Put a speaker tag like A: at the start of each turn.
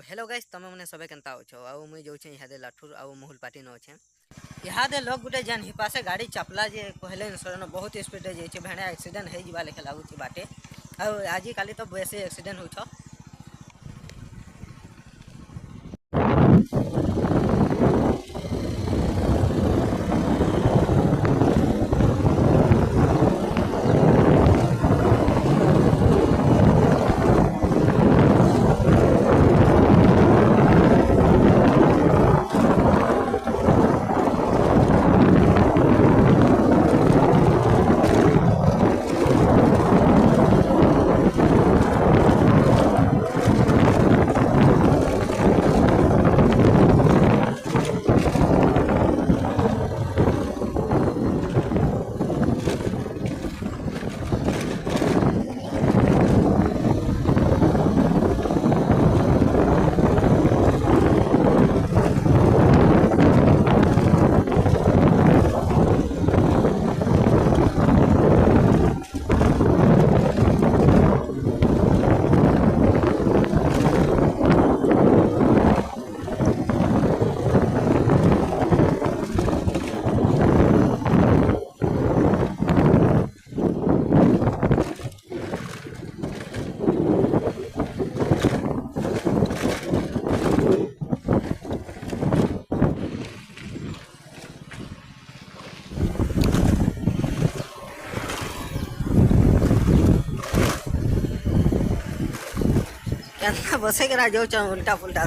A: Hello guys तमे मने सबे केनता अछो आ मुई जो छे इहादे लाठुर आ मोहुल पाटी न अछे इहादे लोग गुटे जन हिपासे गाड़ी चपला जे कहले सरन बहुत स्पीड रे जे छे भेणा एक्सीडेंट हे जिबा लेखे लागु छी बाटे आ आजि काली तो बेसी एक्सीडेंट होछ। केनता बसे करा जो छ उल्टा पुल्टा